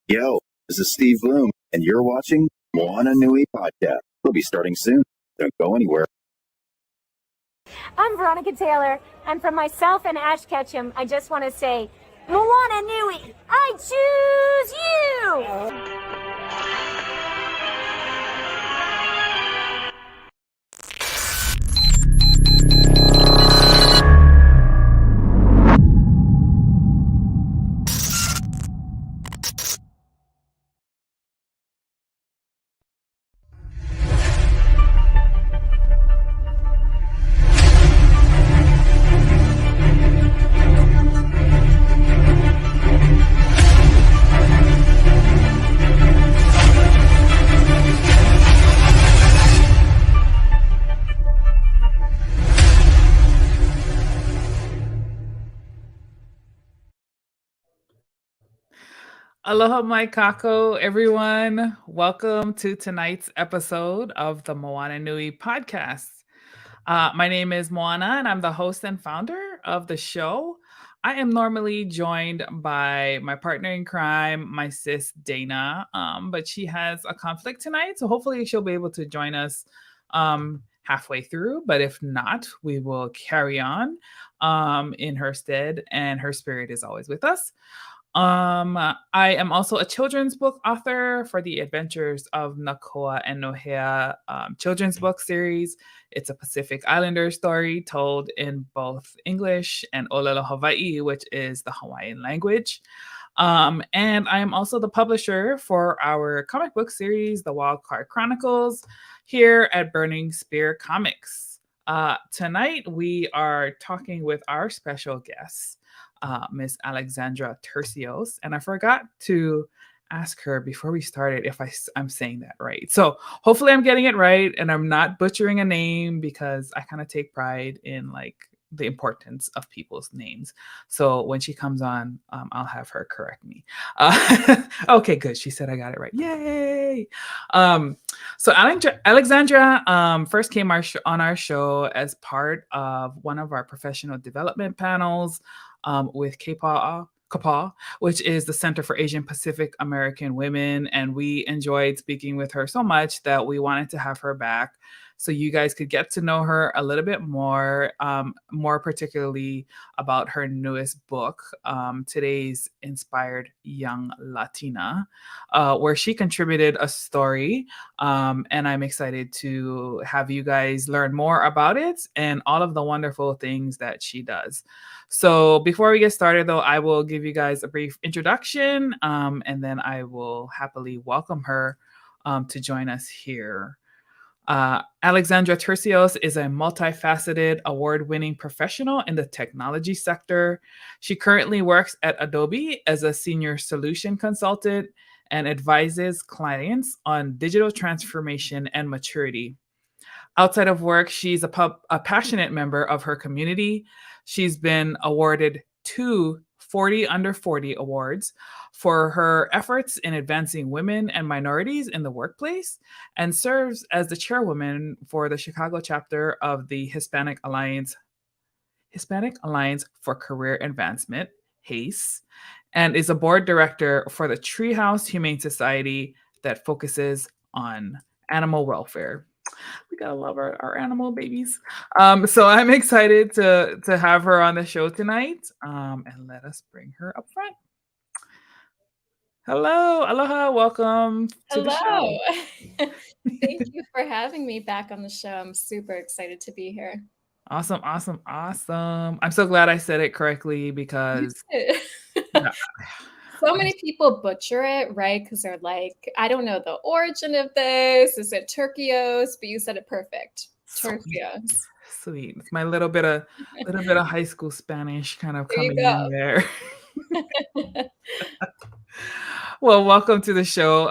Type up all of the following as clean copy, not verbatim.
Yo, this is Steve Bloom, and you're watching Moana Nui Podcast. We'll be starting soon. Don't go anywhere. I'm Veronica Taylor, and from myself and Ash Ketchum, I just want to say, Moana Nui, I choose you! Aloha mai kako, everyone. Welcome to tonight's episode of the Moana Nui Podcast. My name is Moana, and I'm the host and founder of the show. I am normally joined by my partner in crime, my sis Dana, but she has a conflict tonight, so hopefully she'll be able to join us halfway through. But if not, we will carry on in her stead, and her spirit is always with us. I am also a children's book author for the Adventures of Nakoa and Nohea children's book series. It's a Pacific Islander story told in both English and Olelo Hawaii, which is the Hawaiian language. And I am also the publisher for our comic book series, The Wild Card Chronicles, here at Burning Spear Comics. Tonight, we are talking with our special guest, Miss Alexandra Turcios, and I forgot to ask her before we started if I'm saying that right. So hopefully I'm getting it right and I'm not butchering a name, because I kind of take pride in like the importance of people's names. So when she comes on, I'll have her correct me. Okay, good. She said I got it right. Yay! So Alexandra first came on our show as part of one of our professional development panels with CAPA, which is the Center for Asian Pacific American Women. And we enjoyed speaking with her so much that we wanted to have her back so you guys could get to know her a little bit more, more particularly about her newest book, today's Inspired Young Latina, where she contributed a story. And I'm excited to have you guys learn more about it and all of the wonderful things that she does. So before we get started, though, I will give you guys a brief introduction, and then I will happily welcome her to join us here. Alexandra Turcios is a multifaceted, award-winning professional in the technology sector. She currently works at Adobe as a senior solution consultant and advises clients on digital transformation and maturity. Outside of work, she's a passionate member of her community. She's been awarded 2 40 Under 40 awards for her efforts in advancing women and minorities in the workplace, and serves as the chairwoman for the Chicago chapter of the Hispanic Alliance for Career Enhancement, HACE, and is a board director for the Treehouse Humane Society that focuses on animal welfare. We gotta love our animal babies. So I'm excited to have her on the show tonight. And let us bring her up front. Hello, aloha, welcome to the show. Thank you for having me back on the show. I'm super excited to be here. Awesome. I'm so glad I said it correctly, because so many people butcher it, right? Because they're like, I don't know the origin of this. Is it Turcios? But you said it perfect. Turcios. Sweet. It's my little bit of high school Spanish kind of coming in there. Well, welcome to the show.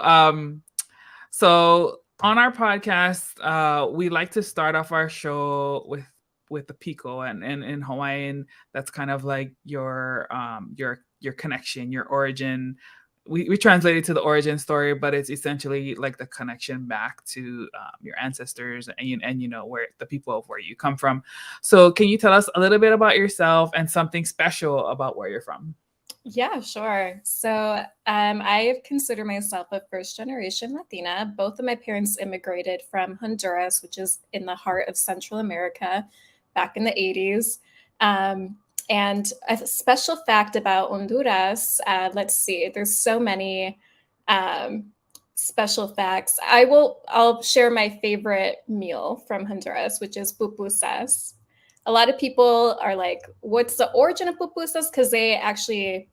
So on our podcast, we like to start off our show with the piko, and in Hawaiian, that's kind of like your connection, your origin. We translate it to the origin story, but it's essentially like the connection back to your ancestors and you know where the people of where you come from. So can you tell us a little bit about yourself and something special about where you're from? Yeah, sure. So I consider myself a first generation Latina. Both of my parents immigrated from Honduras, which is in the heart of Central America back in the 80s. Um, and a special fact about Honduras, let's see, there's so many um, special facts. I'll share my favorite meal from Honduras, which is pupusas. A lot of people are like, what's the origin of pupusas? Because they actually,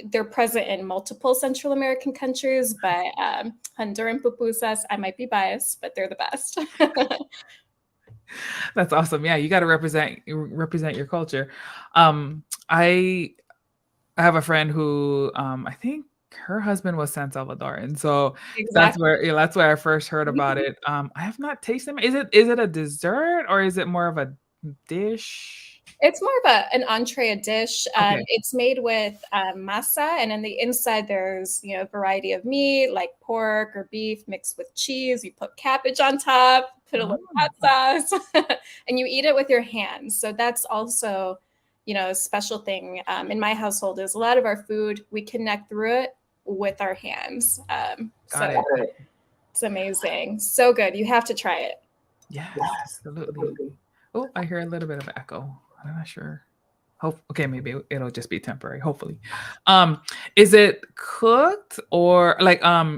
they're present in multiple Central American countries, but Honduran pupusas, I might be biased, but they're the best. That's awesome. Yeah, you got to represent your culture. I have a friend who I think her husband was San Salvadoran, so Exactly. that's where I first heard about it. I have not tasted it. Is it a dessert or is it more of a dish? It's more of an entree, a dish. Okay. It's made with masa, and in the inside there's a variety of meat like pork or beef mixed with cheese. You put cabbage on top, put a little hot sauce, and you eat it with your hands. So that's also a special thing in my household. Is a lot of our food we connect through it with our hands. Got it. It's amazing, so good. You have to try it. Yes, absolutely. Oh, I hear a little bit of echo. I'm not sure. Okay, maybe it'll just be temporary, hopefully. Is it cooked or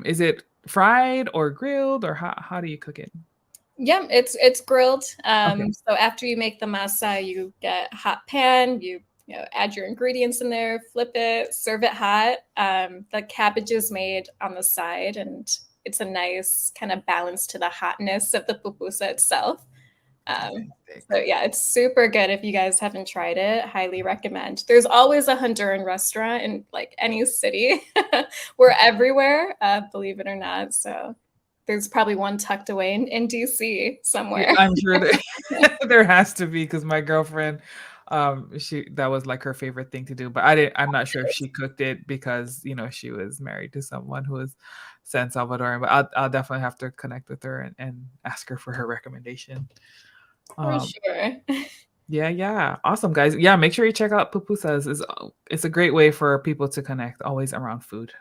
is it fried or grilled, or how do you cook it? Yeah, it's grilled. Okay. So after you make the masa, you get a hot pan, you add your ingredients in there, flip it, serve it hot. The cabbage is made on the side, and it's a nice kind of balance to the hotness of the pupusa itself. So yeah, it's super good. If you guys haven't tried it, highly recommend. There's always a Honduran restaurant in like any city. We're everywhere, believe it or not. So there's probably one tucked away in DC somewhere. Yeah, I'm sure there has to be, because my girlfriend, that was like her favorite thing to do. But I'm not sure if she cooked it because she was married to someone who is San Salvadoran. But I'll definitely have to connect with her and ask her for her recommendation. For sure. Yeah. Awesome, guys. Yeah, make sure you check out pupusas. It's a great way for people to connect, always around food.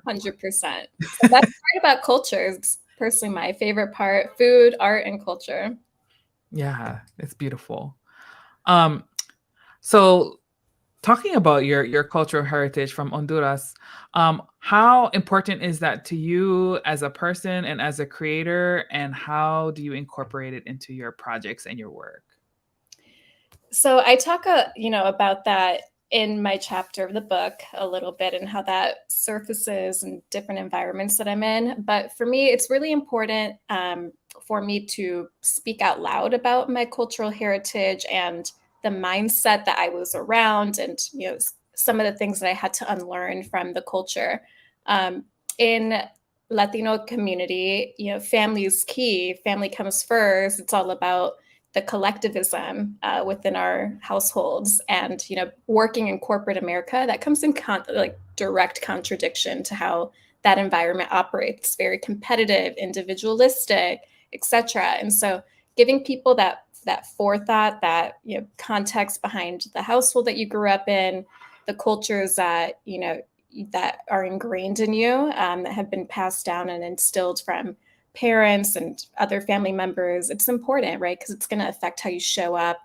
100%. That's right about culture. It's personally my favorite part: food, art, and culture. Yeah, it's beautiful. So talking about your cultural heritage from Honduras, how important is that to you as a person and as a creator, and how do you incorporate it into your projects and your work? So I talk, about that in my chapter of the book a little bit, and how that surfaces in different environments that I'm in. But for me, it's really important for me to speak out loud about my cultural heritage and the mindset that I was around, and some of the things that I had to unlearn from the culture. In Latino community, family is key. Family comes first. It's all about the collectivism within our households, and working in corporate America, that comes in direct contradiction to how that environment operates. Very competitive, individualistic, etc. And so giving people that forethought, that context behind the household that you grew up in, the cultures that that are ingrained in you, that have been passed down and instilled from parents and other family members, it's important, right? Because it's going to affect how you show up,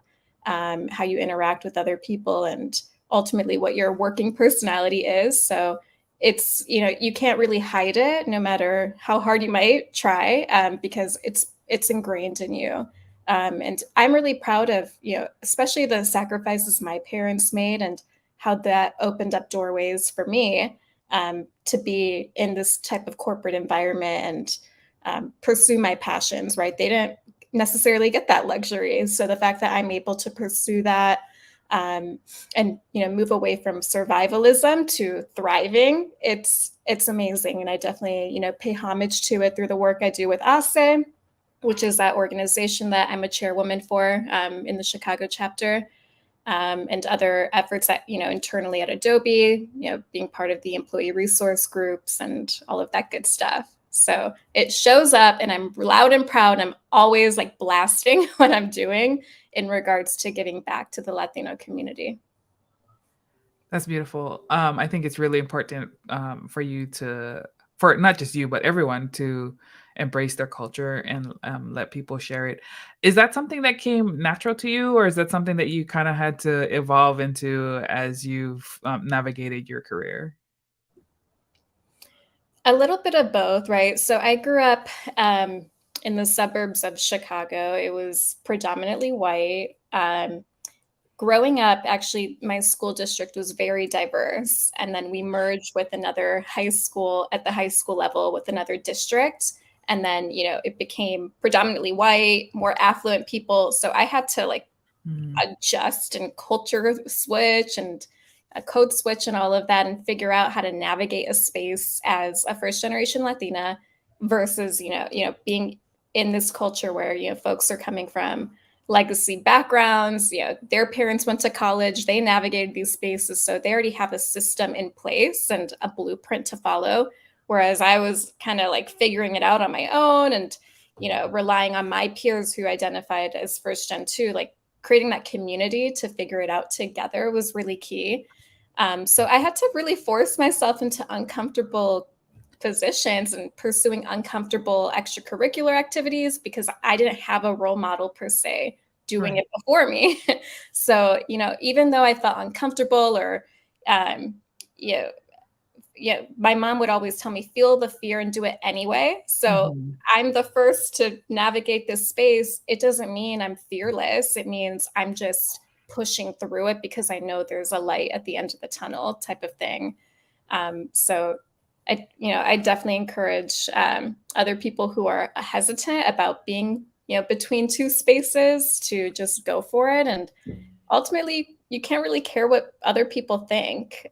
how you interact with other people, and ultimately what your working personality is. So it's, you can't really hide it, no matter how hard you might try, because it's ingrained in you. And I'm really proud of, especially the sacrifices my parents made, and how that opened up doorways for me to be in this type of corporate environment and pursue my passions, right? They didn't necessarily get that luxury. So the fact that I'm able to pursue that, and move away from survivalism to thriving, it's amazing. And I definitely pay homage to it through the work I do with HACE, which is that organization that I'm a chairwoman for in the Chicago chapter, and other efforts that internally at Adobe, being part of the employee resource groups and all of that good stuff. So it shows up, and I'm loud and proud. I'm always like blasting what I'm doing in regards to giving back to the Latino community. That's beautiful. I think it's really important for for not just you, but everyone to embrace their culture and let people share it. Is that something that came natural to you, or is that something that you kind of had to evolve into as you've navigated your career? A little bit of both, right? So I grew up in the suburbs of Chicago. It was predominantly white. Growing up, actually, my school district was very diverse. And then we merged with another high school at the high school level with another district. And then, it became predominantly white, more affluent people. So I had to Mhm. adjust and culture switch and a code switch and all of that and figure out how to navigate a space as a first generation Latina versus, being in this culture where, folks are coming from legacy backgrounds, their parents went to college, they navigated these spaces. So they already have a system in place and a blueprint to follow. Whereas I was kind of like figuring it out on my own and, relying on my peers who identified as first gen too, like creating that community to figure it out together was really key. So I had to really force myself into uncomfortable positions and pursuing uncomfortable extracurricular activities because I didn't have a role model per se doing Right. it before me. So, even though I felt uncomfortable or, um, you know, my mom would always tell me, feel the fear and do it anyway. So Mhm. I'm the first to navigate this space. It doesn't mean I'm fearless. It means I'm just pushing through it because I know there's a light at the end of the tunnel type of thing. So I definitely encourage other people who are hesitant about being, between two spaces to just go for it. And ultimately, you can't really care what other people think.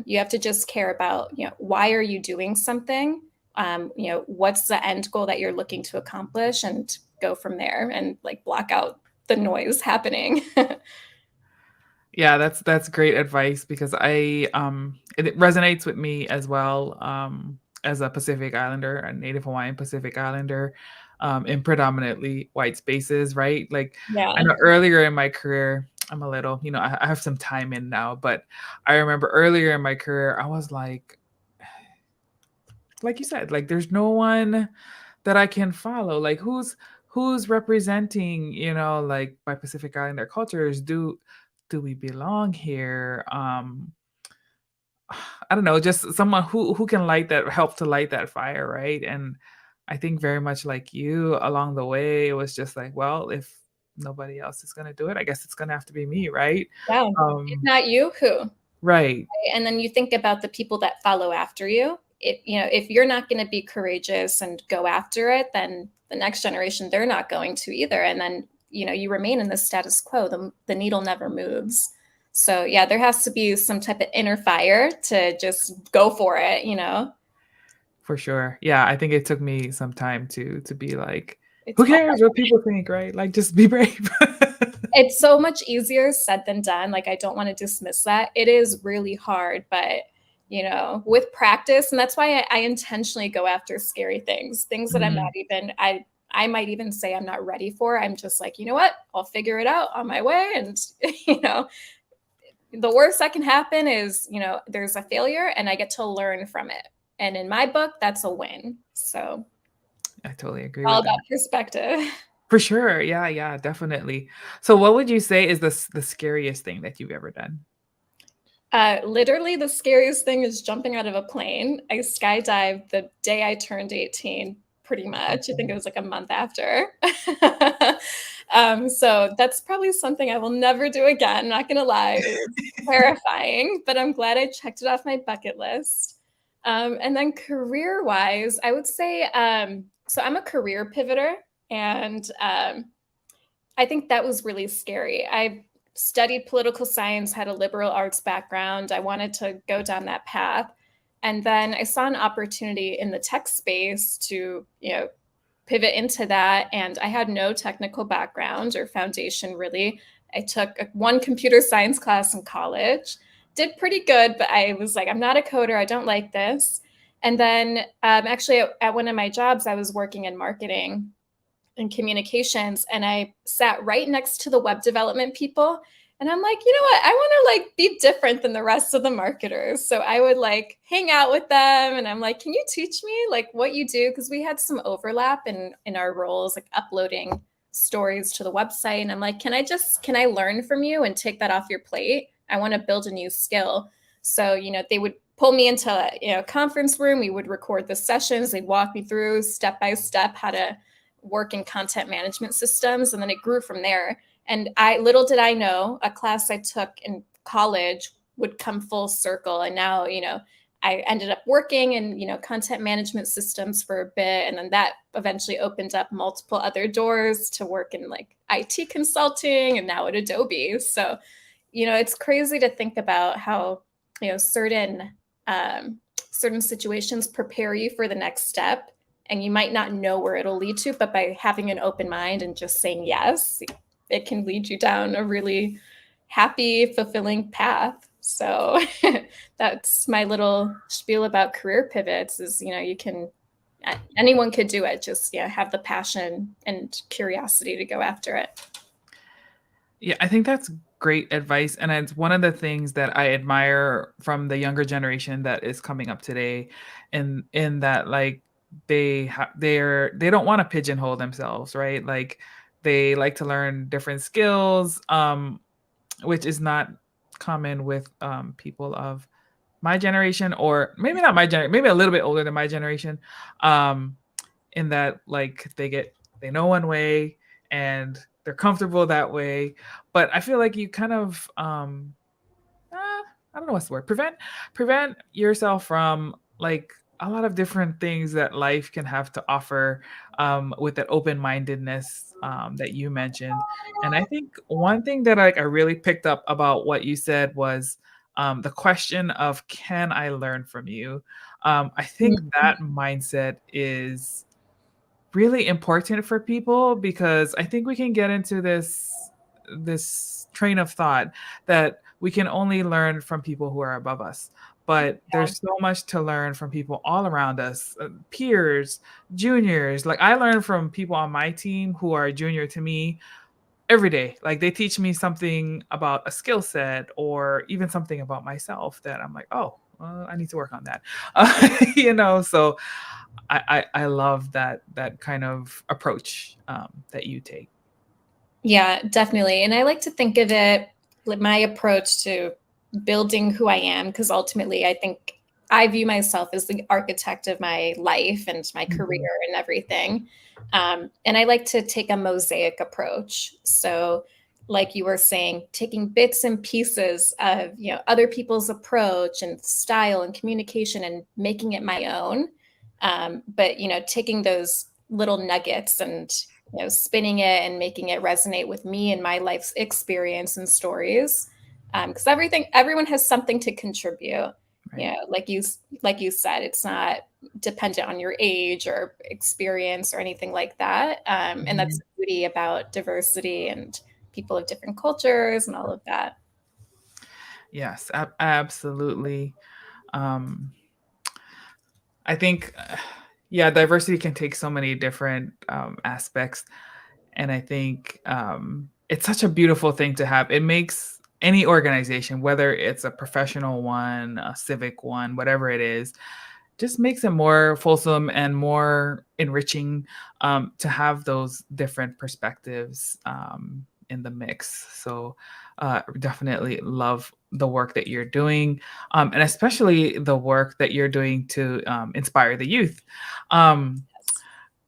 You have to just care about, why are you doing something? What's the end goal that you're looking to accomplish, and go from there and like block out the noise happening. Yeah, that's great advice because it resonates with me as well, as a Pacific Islander, a Native Hawaiian Pacific Islander, in predominantly white spaces, right? Like I Yeah. know earlier in my career, I'm a little, I have some time in now, but I remember earlier in my career, I was like you said, like there's no one that I can follow. Like who's representing, like by Pacific Islander cultures? Do we belong here? I don't know, just someone who can help to light that fire, right? And I think very much like you along the way, it was just like, well, if nobody else is gonna do it, I guess it's gonna have to be me, right? Yeah. If Um, not you, who? Right? right, And then you think about the people that follow after you. If you're not going to be courageous and go after it, then the next generation, they're not going to either. And then, you remain in the status quo. The needle never moves. So yeah, there has to be some type of inner fire to just go for it. for sure. Yeah, I think it took me some time to be like, It's who hard. cares what people think, right? Like just be brave. It's so much easier said than done. Like, I don't want to dismiss that. It is really hard, but with practice, and that's why I intentionally go after scary things that I'm Mm, not even, I might even say I'm not ready for. I'm just like, you know what? I'll figure it out on my way. And, you know, the worst that can happen is, there's a failure and I get to learn from it. And in my book, that's a win. So I totally agree all with about that. perspective. For sure. Yeah, yeah, definitely. So what would you say is the scariest thing that you've ever done? Literally, the scariest thing is jumping out of a plane. I skydived the day I turned 18, pretty much. I think it was like a month after. So that's probably something I will never do again. Not gonna lie, it was terrifying, but I'm glad I checked it off my bucket list. And then career-wise, I would say, so I'm a career pivoter, and I think that was really scary. I studied political science, had a liberal arts background. I wanted to go down that path. And then I saw an opportunity in the tech space to, pivot into that. And I had no technical background or foundation really. I took one computer science class in college, did pretty good, but I was like, I'm not a coder. I don't like this. And then actually at one of my jobs, I was working in marketing and communications, and I sat right next to the web development people, And I'm like, you know what? I want to like be different than the rest of the marketers. So I would like hang out with them and I'm like, can you teach me like what you do? Because we had some overlap in our roles, like uploading stories to the website. And I'm like, can I learn from you and take that off your plate? I want to build a new skill. So, you know, they would pull me into a conference room. We would record the sessions. They'd walk me through step by step how to work in content management systems. And then it grew from there. And little did I know, a class I took in college would come full circle. And now, you know, I ended up working in, you know, content management systems for a bit. And then that eventually opened up multiple other doors to work in like IT consulting and now at Adobe. So, you know, it's crazy to think about how, you know, certain situations prepare you for the next step. And you might not know where it'll lead to, but by having an open mind and just saying yes, it can lead you down a really happy, fulfilling path. So that's my little spiel about career pivots is, you know, anyone could do it. Just, yeah, have the passion and curiosity to go after it. Yeah, I think that's great advice. And it's one of the things that I admire from the younger generation that is coming up today in that like they don't want to pigeonhole themselves, right? Like they like to learn different skills, which is not common with people of my generation, or maybe not my generation, maybe a little bit older than my generation, in that like they know one way and they're comfortable that way. But I feel like you kind of I don't know what's the word, prevent yourself from like a lot of different things that life can have to offer, with that open-mindedness that you mentioned. And I think one thing that I really picked up about what you said was the question of, can I learn from you? I think that mindset is really important for people, because I think we can get into this train of thought that we can only learn from people who are above us. But there's so much to learn from people all around us, peers, juniors. Like I learn from people on my team who are junior to me every day. Like they teach me something about a skill set or even something about myself that I'm like, oh, I need to work on that. You know, so I love that kind of approach that you take. Yeah, definitely. And I like to think of it like my approach to building who I am, because ultimately I think I view myself as the architect of my life and my career and everything. And I like to take a mosaic approach. So like you were saying, taking bits and pieces of, you know, other people's approach and style and communication and making it my own. But, you know, taking those little nuggets and, you know, spinning it and making it resonate with me and my life's experience and stories. Because everyone has something to contribute. Right. You know, like you said, it's not dependent on your age or experience or anything like that. And that's the beauty about diversity and people of different cultures and all of that. Yes, absolutely. I think, yeah, diversity can take so many different aspects. And I think it's such a beautiful thing to have. It makes any organization, whether it's a professional one, a civic one, whatever it is, just makes it more fulsome and more enriching to have those different perspectives in the mix. So definitely love the work that you're doing, and especially the work that you're doing to inspire the youth.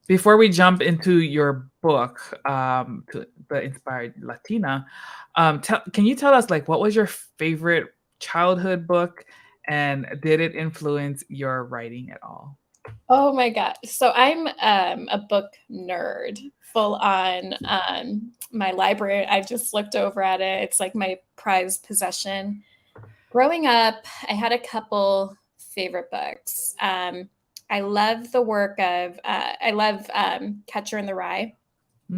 Before we jump into your book, to the Inspired Latina, can you tell us, like, what was your favorite childhood book, and did it influence your writing at all? Oh my God. So I'm a book nerd, full on. My library, I just looked over at it. It's like my prized possession. Growing up, I had a couple favorite books. I love the work of, Catcher in the Rye.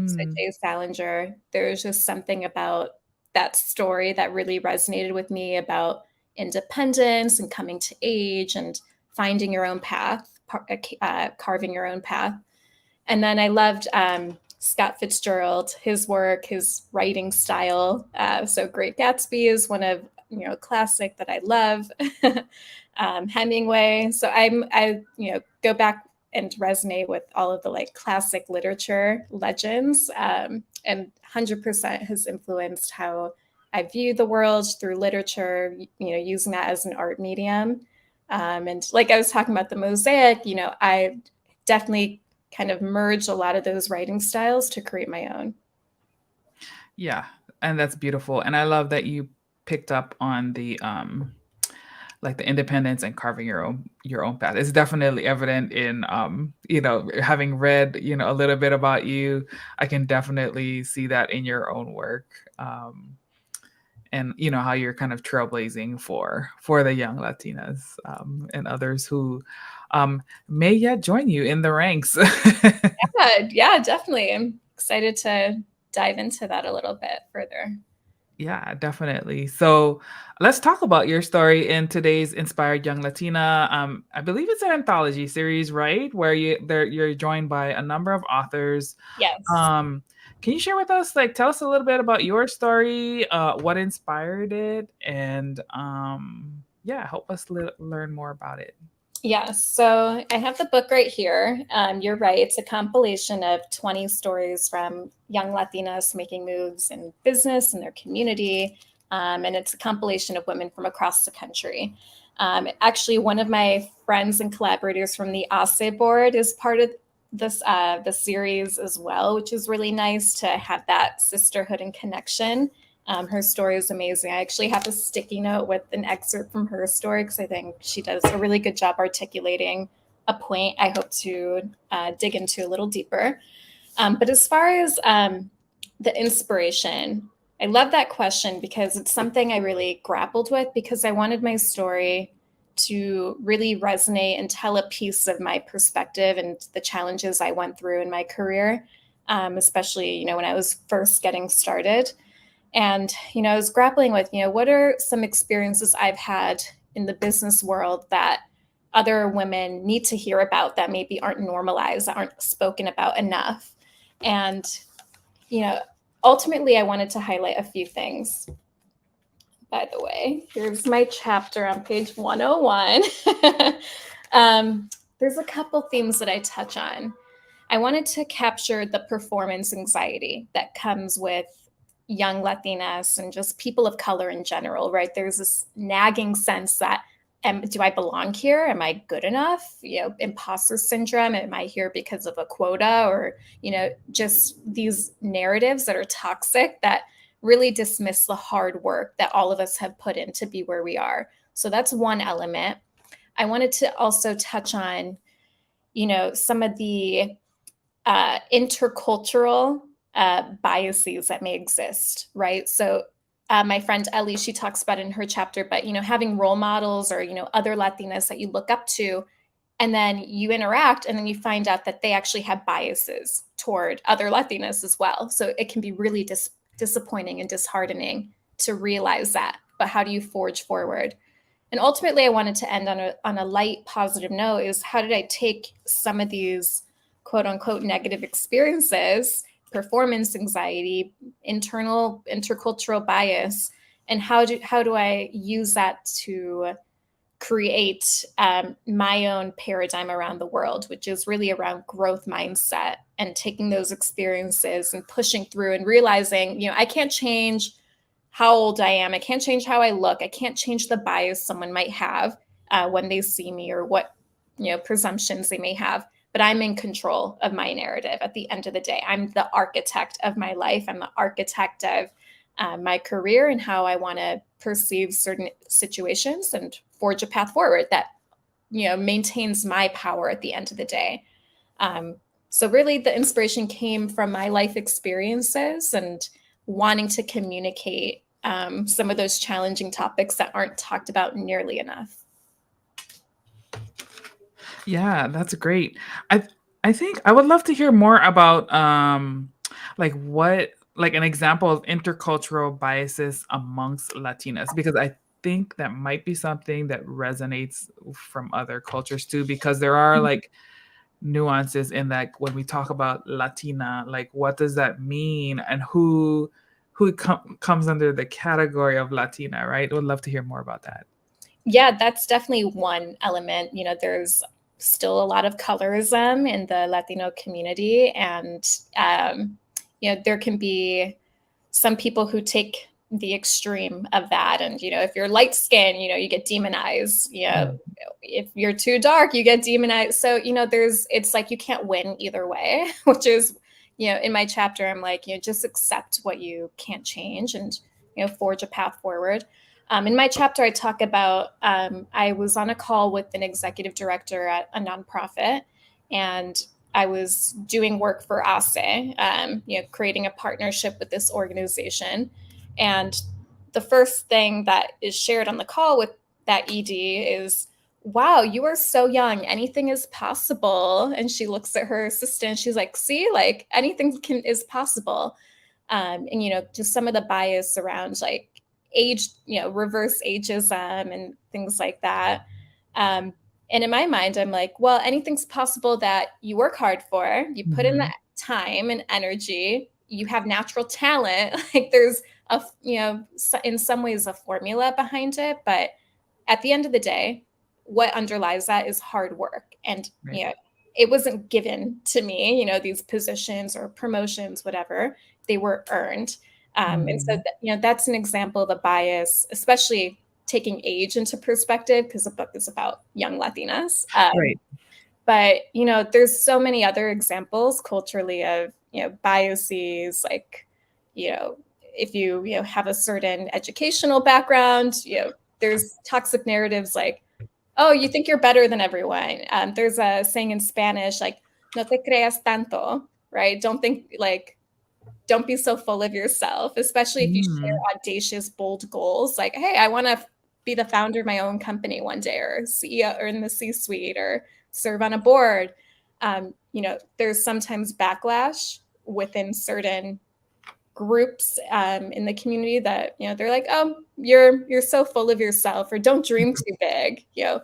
So Jay Salinger. There's just something about that story that really resonated with me about independence and coming to age and finding your own path, carving your own path. And then I loved Scott Fitzgerald, his work, his writing style. So Great Gatsby is one of, classic that I love. Hemingway. So I go back and resonate with all of the like classic literature legends, and 100% has influenced how I view the world through literature, using that as an art medium. And like I was talking about the mosaic, I definitely kind of merge a lot of those writing styles to create my own. Yeah, and that's beautiful. And I love that you picked up on the like the independence and carving your own path. It's definitely evident in having read a little bit about you. I can definitely see that in your own work. And how you're kind of trailblazing for the young Latinas and others who may yet join you in the ranks. Yeah, definitely. I'm excited to dive into that a little bit further. Yeah, definitely. So let's talk about your story in today's Inspired Young Latina. I believe it's an anthology series, right? Where you're joined by a number of authors. Yes. Can you share with us, tell us a little bit about your story, what inspired it, and help us learn more about it. Yeah, so I have the book right here. You're right. It's a compilation of 20 stories from young Latinas making moves in business and their community. And it's a compilation of women from across the country. Actually, one of my friends and collaborators from the HACE board is part of this the series as well, which is really nice to have that sisterhood and connection. Her story is amazing. I actually have a sticky note with an excerpt from her story because I think she does a really good job articulating a point I hope to dig into a little deeper. But as far as the inspiration, I love that question because it's something I really grappled with because I wanted my story to really resonate and tell a piece of my perspective and the challenges I went through in my career, especially, when I was first getting started. And, I was grappling with, what are some experiences I've had in the business world that other women need to hear about that maybe aren't normalized, that aren't spoken about enough. And, ultimately I wanted to highlight a few things. By the way, here's my chapter on page 101. There's a couple themes that I touch on. I wanted to capture the performance anxiety that comes with young Latinas and just people of color in general, right? There's this nagging sense that, do I belong here? Am I good enough? Imposter syndrome. Am I here because of a quota or, just these narratives that are toxic that really dismiss the hard work that all of us have put in to be where we are. So that's one element. I wanted to also touch on, some of the intercultural biases that may exist, right? So my friend Ellie, she talks about it in her chapter, but, having role models or, other Latinas that you look up to, and then you interact and then you find out that they actually have biases toward other Latinas as well. So it can be really disappointing and disheartening to realize that, but how do you forge forward? And ultimately, I wanted to end on a light, positive note is how did I take some of these quote unquote negative experiences, performance anxiety, intercultural bias, and how do I use that to create my own paradigm around the world, which is really around growth mindset and taking those experiences and pushing through and realizing, I can't change how old I am. I can't change how I look. I can't change the bias someone might have when they see me or what, presumptions they may have. But I'm in control of my narrative at the end of the day. I'm the architect of my life. I'm the architect of my career and how I want to perceive certain situations and forge a path forward that, maintains my power at the end of the day. So really the inspiration came from my life experiences and wanting to communicate some of those challenging topics that aren't talked about nearly enough. Yeah, that's great. I think I would love to hear more about an example of intercultural biases amongst Latinas, because I think that might be something that resonates from other cultures too, because there are nuances in that when we talk about Latina, like what does that mean, and who comes under the category of Latina, right? Would love to hear more about that. Yeah, that's definitely one element. There's still a lot of colorism in the Latino community, and there can be some people who take the extreme of that. And if you're light skinned, you get demonized. If you're too dark, you get demonized. So it's like you can't win either way, which is in my chapter I'm like, just accept what you can't change and forge a path forward. In my chapter, I talk about I was on a call with an executive director at a nonprofit, and I was doing work for HACE, creating a partnership with this organization. And the first thing that is shared on the call with that ED is, wow, you are so young. Anything is possible. And she looks at her assistant. She's like, see, like anything is possible. And, just some of the bias around like age, reverse ageism and things like that. And in my mind, I'm like, well, anything's possible that you work hard for, you put in the time and energy, you have natural talent. Like there's in some ways a formula behind it. But at the end of the day, what underlies that is hard work. And, it wasn't given to me, these positions or promotions, whatever, they were earned. And so, that's an example of a bias, especially taking age into perspective, because the book is about young Latinas. Right. But, there's so many other examples culturally of, biases, like, if you, have a certain educational background, there's toxic narratives like, oh, you think you're better than everyone. There's a saying in Spanish, like, no te creas tanto, right? Don't be so full of yourself, especially if you share audacious, bold goals. Like, hey, I want to be the founder of my own company one day, or CEO, or in the C-suite, or serve on a board. There's sometimes backlash within certain groups in the community that, they're like, oh, you're so full of yourself, or don't dream too big, you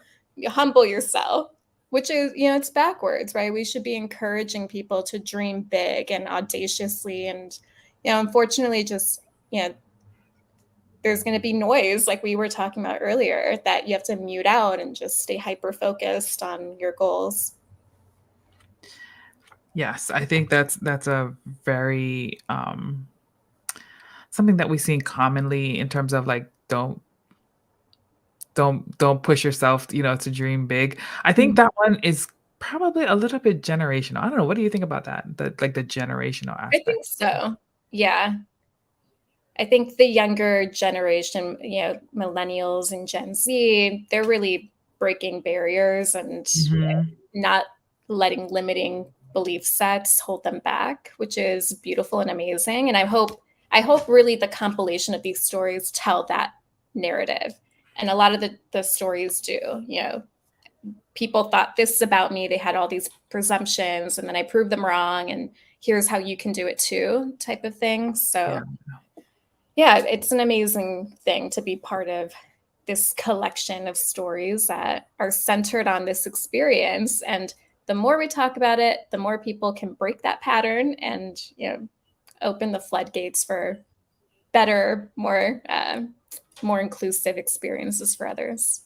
humble yourself, which is, it's backwards, right? We should be encouraging people to dream big and audaciously. And, unfortunately, just, there's going to be noise, like we were talking about earlier, that you have to mute out and just stay hyper-focused on your goals. Yes, I think that's a very something that we see commonly in terms of like don't push yourself, to dream big. I think that one is probably a little bit generational. I don't know. What do you think about that? The generational aspect. I think so. Yeah. I think the younger generation, millennials and Gen Z, they're really breaking barriers and not letting limiting belief sets hold them back, which is beautiful and amazing. And I hope really the compilation of these stories tell that narrative. And a lot of the stories do, people thought this about me. They had all these presumptions, and then I proved them wrong. And here's how you can do it too, type of thing. So yeah, it's an amazing thing to be part of this collection of stories that are centered on this experience. And the more we talk about it, the more people can break that pattern and, open the floodgates for better, more inclusive experiences for others.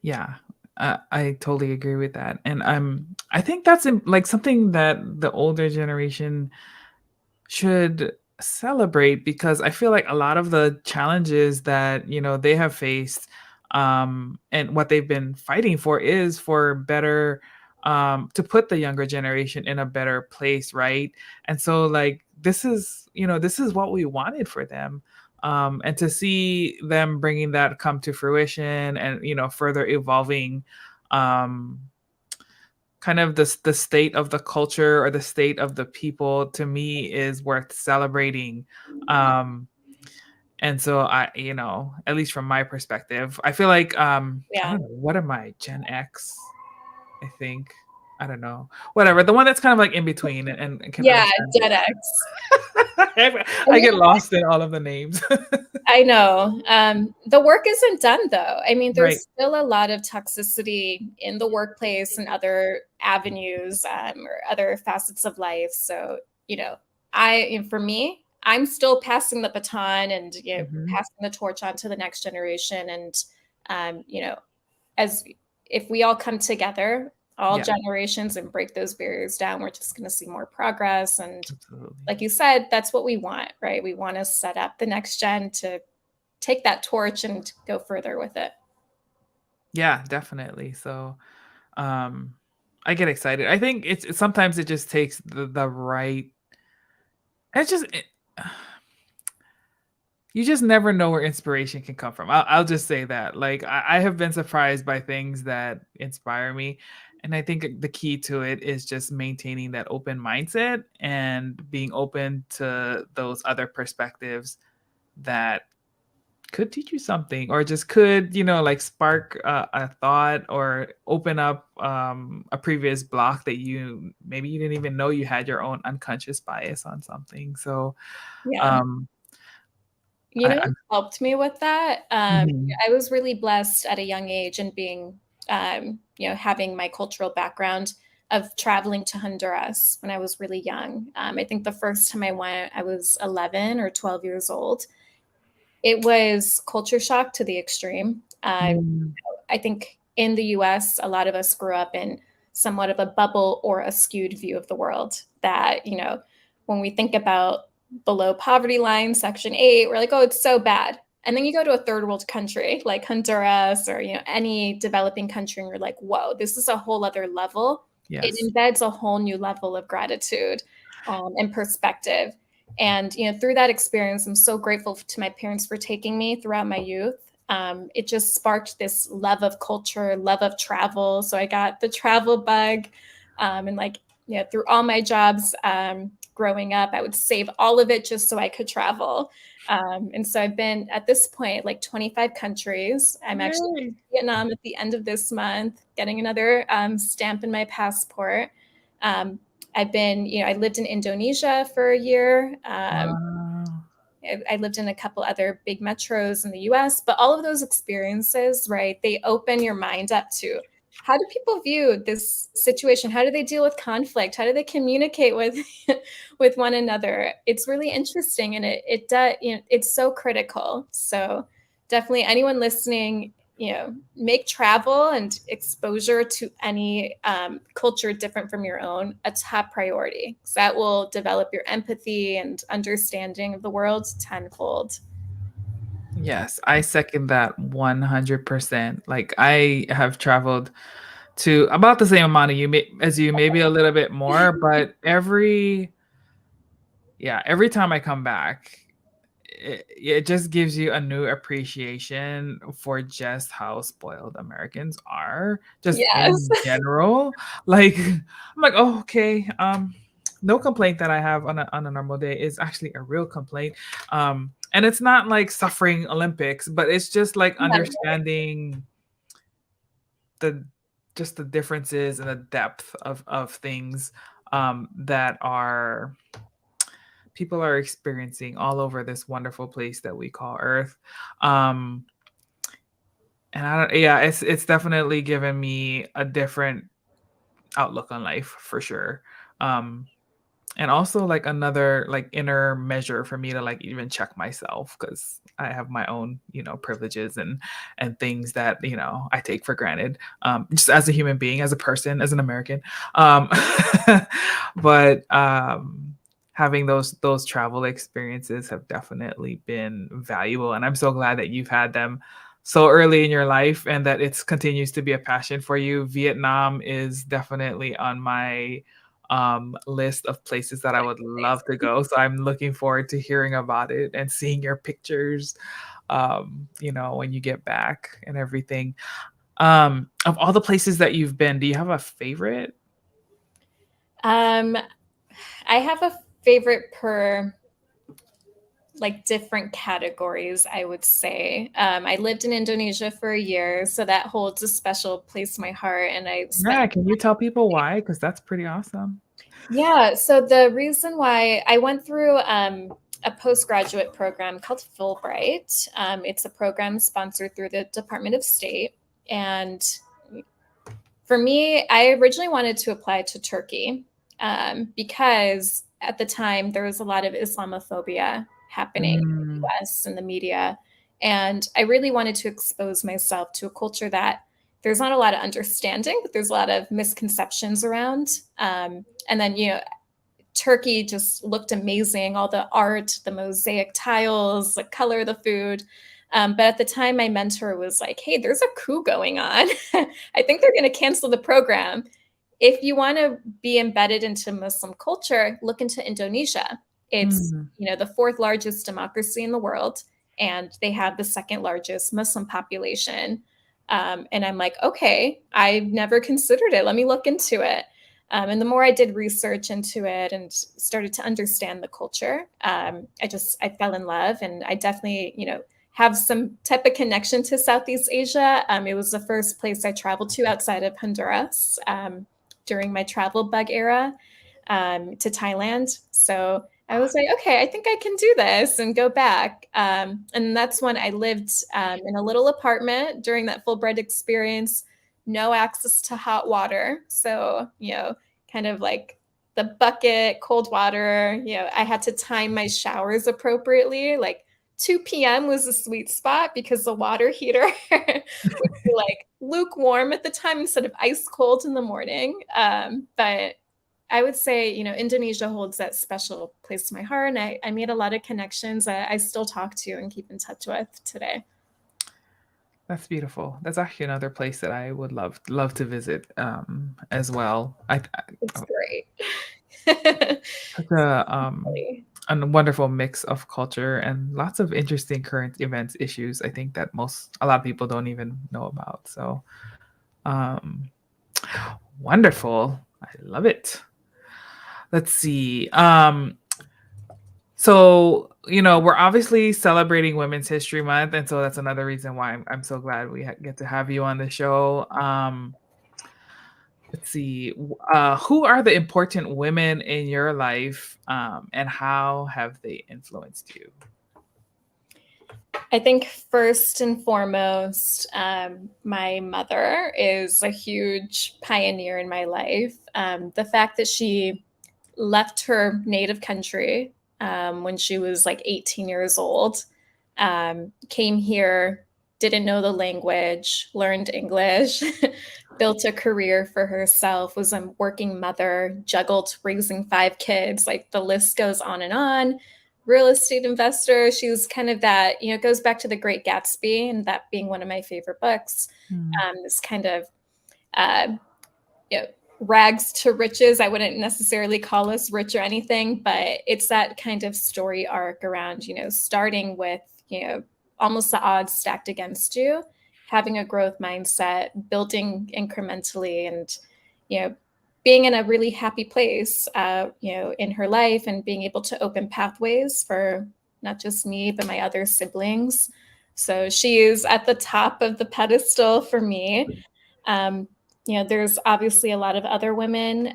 Yeah, I totally agree with that. And I think that's like something that the older generation should celebrate, because I feel like a lot of the challenges that, they have faced and what they've been fighting for is for better, to put the younger generation in a better place, right? And so like this is what we wanted for them. And to see them bringing that come to fruition and, further evolving, kind of the state of the culture or the state of the people, to me, is worth celebrating. And so I, at least from my perspective, I feel like, I don't know, what am I, Gen X, I think. I don't know, whatever. The one that's kind of like in between and can Yeah, understand. Gen X. I get lost in all of the names. I know. The work isn't done though. I mean, Right. there's still a lot of toxicity in the workplace and other avenues or other facets of life. So, for me, I'm still passing the baton and Mhm. passing the torch on to the next generation. And as if we all come together, all Yeah, generations, and break those barriers down, we're just going to see more progress. And absolutely. like you said, that's what we want, right? We want to set up the next gen to take that torch and go further with it. Yeah, definitely. So, I get excited. I think sometimes it just takes the right. It's just you just never know where inspiration can come from. I'll just say that. Like I have been surprised by things that inspire me, and I think the key to it is just maintaining that open mindset and being open to those other perspectives that could teach you something or just could like spark a thought or open up a previous block that maybe you didn't even know you had your own unconscious bias on something. So Yeah. um What helped me with that? Mhm. I was really blessed at a young age and being, having my cultural background of traveling to Honduras when I was really young. I think the first time I went, I was 11 or 12 years old. It was culture shock to the extreme. Mm, I think in the US, a lot of us grew up in somewhat of a bubble or a skewed view of the world that, when we think about below poverty line, Section 8, we're like, oh, it's so bad. And then you go to a third world country like Honduras or, any developing country, and you're like, whoa, this is a whole other level. It yes. embeds a whole new level of gratitude and perspective. And, through that experience, I'm so grateful to my parents for taking me throughout my youth. It just sparked this love of culture, love of travel. So I got the travel bug. And through all my jobs growing up, I would save all of it just so I could travel. And so I've been at this point, like 25 countries. I'm actually Yay. in Vietnam at the end of this month, getting another stamp in my passport. Um, I lived in Indonesia for a year. Wow. I lived in a couple other big metros in the US, but all of those experiences, right, they open your mind up to how do people view this situation? How do they deal with conflict? How do they communicate with with one another? It's really interesting, and it does, it's so critical. So definitely anyone listening, make travel and exposure to any culture different from your own a top priority, because that will develop your empathy and understanding of the world tenfold. Yes, I second that 100%. Like I have traveled to about the same amount of as you, maybe a little bit more, but every time I come back, it just gives you a new appreciation for just how spoiled Americans are, just Yes. in general. Like I'm like, oh, okay. No complaint that I have on a normal day is actually a real complaint. And it's not like suffering Olympics, but it's just like Yeah. understanding the just the differences and the depth of things that are people are experiencing all over this wonderful place that we call Earth. Um, and I don't, yeah, it's definitely given me a different outlook on life for sure. Um, and also like another like inner measure for me to like even check myself because I have my own privileges and things that I take for granted just as a human being, as a person, as an American. um but having those travel experiences have definitely been valuable, and I'm so glad that you've had them so early in your life and that it continues to be a passion for you. Vietnam is definitely on my list of places that I would love to go. So I'm looking forward to hearing about it and seeing your pictures, when you get back and everything. Of all the places that you've been, do you have a favorite? Um, I have a favorite per like different categories, I would say. I lived in Indonesia for a year, so that holds a special place in my heart. And I spent Yeah, can you tell people why? Because that's pretty awesome. Yeah, so the reason why I went through a postgraduate program called Fulbright. It's a program sponsored through the Department of State. And for me, I originally wanted to apply to Turkey because at the time there was a lot of Islamophobia happening in the US and the media. And I really wanted to expose myself to a culture that there's not a lot of understanding, but there's a lot of misconceptions around. And then, Turkey just looked amazing, all the art, the mosaic tiles, the color of the food. But at the time, my mentor was like, hey, there's a coup going on. I think they're going to cancel the program. If you want to be embedded into Muslim culture, look into Indonesia. It's, the fourth largest democracy in the world, and they have the second largest Muslim population. And I'm like, okay, I've never considered it. Let me look into it. And the more I did research into it and started to understand the culture, I fell in love, and I definitely, have some type of connection to Southeast Asia. It was the first place I traveled to outside of Honduras during my travel bug era to Thailand. So I was like, okay, I think I can do this and go back. And that's when I lived in a little apartment during that Fulbright experience. No access to hot water. So, kind of like the bucket, cold water, I had to time my showers appropriately. Like 2 p.m. was a sweet spot because the water heater would be like lukewarm at the time instead of ice cold in the morning. But I would say, Indonesia holds that special place in my heart. And I made a lot of connections that I still talk to and keep in touch with today. That's beautiful. That's actually another place that I would love to visit as well. It's great. Such a wonderful mix of culture and lots of interesting current events, issues, I think that a lot of people don't even know about. So wonderful. I love it. Let's see. So, we're obviously celebrating Women's History Month. And so that's another reason why I'm so glad we get to have you on the show. Let's see. Who are the important women in your life and how have they influenced you? I think first and foremost, my mother is a huge pioneer in my life. The fact that she left her native country when she was like 18 years old, came here, didn't know the language, learned English, built a career for herself, was a working mother, juggled raising 5 kids, like the list goes on and on. Real estate investor. She was kind of that, it goes back to The Great Gatsby, and that being one of my favorite books. This kind of, rags to riches. I wouldn't necessarily call us rich or anything, but it's that kind of story arc around, starting with, almost the odds stacked against you, having a growth mindset, building incrementally, and, being in a really happy place, in her life, and being able to open pathways for not just me, but my other siblings. So she is at the top of the pedestal for me. There's obviously a lot of other women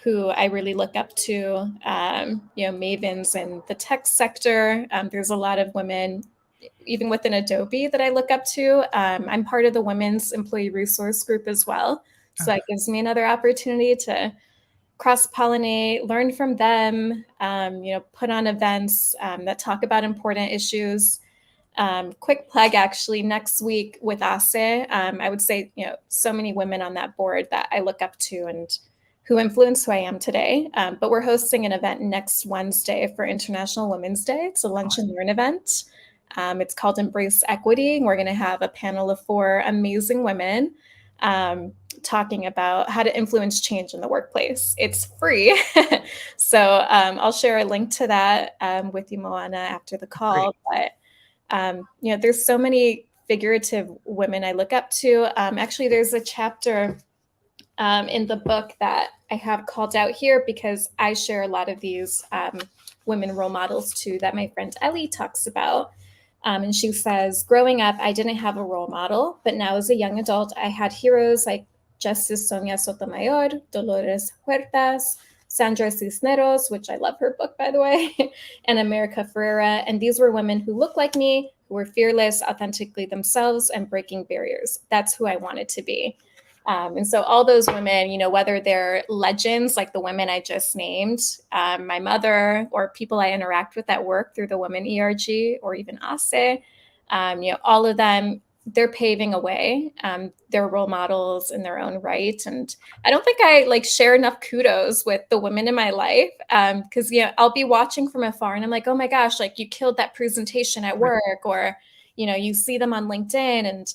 who I really look up to, mavens in the tech sector. There's a lot of women, even within Adobe, that I look up to. I'm part of the Women's Employee Resource Group as well. So that gives me another opportunity to cross-pollinate, learn from them, put on events that talk about important issues. Quick plug, actually, next week with HACE, I would say, so many women on that board that I look up to and who influence who I am today. But we're hosting an event next Wednesday for International Women's Day. It's a lunch and learn event. It's called Embrace Equity. We're going to have a panel of 4 amazing women talking about how to influence change in the workplace. It's free. So I'll share a link to that with you, Moana, after the call. Great. But, there's so many figurative women I look up to. Actually, there's a chapter in the book that I have called out here because I share a lot of these women role models too that my friend Ellie talks about. And she says, growing up, I didn't have a role model, but now as a young adult, I had heroes like Justice Sonia Sotomayor, Dolores Huertas, Sandra Cisneros, which I love her book, by the way, and America Ferrera. And these were women who looked like me, who were fearless, authentically themselves, and breaking barriers. That's who I wanted to be. And so all those women, you know, whether they're legends like the women I just named, my mother, or people I interact with at work through the Women ERG, or even ASE, you know, all of them, they're paving a way. They're role models in their own right. And I don't think I like share enough kudos with the women in my life, because, you know, I'll be watching from afar and I'm like, oh my gosh, like you killed that presentation at work, or, you know, you see them on LinkedIn. And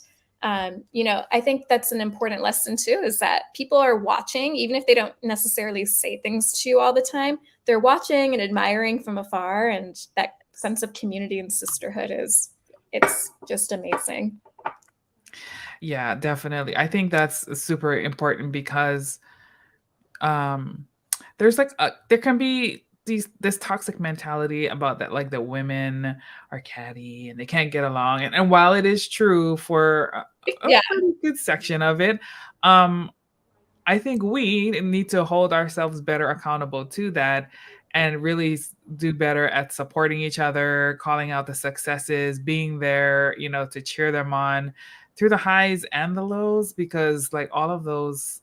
you know, I think that's an important lesson too, is that people are watching, even if they don't necessarily say things to you all the time, they're watching and admiring from afar. And that sense of community and sisterhood it's just amazing. Yeah, definitely. I think that's super important because there's like there can be this toxic mentality about that, like the women are catty and they can't get along. And while it is true for a Yeah. pretty good section of it, I think we need to hold ourselves better accountable to that and really do better at supporting each other, calling out the successes, being there, you know, to cheer them on through the highs and the lows, because like all of those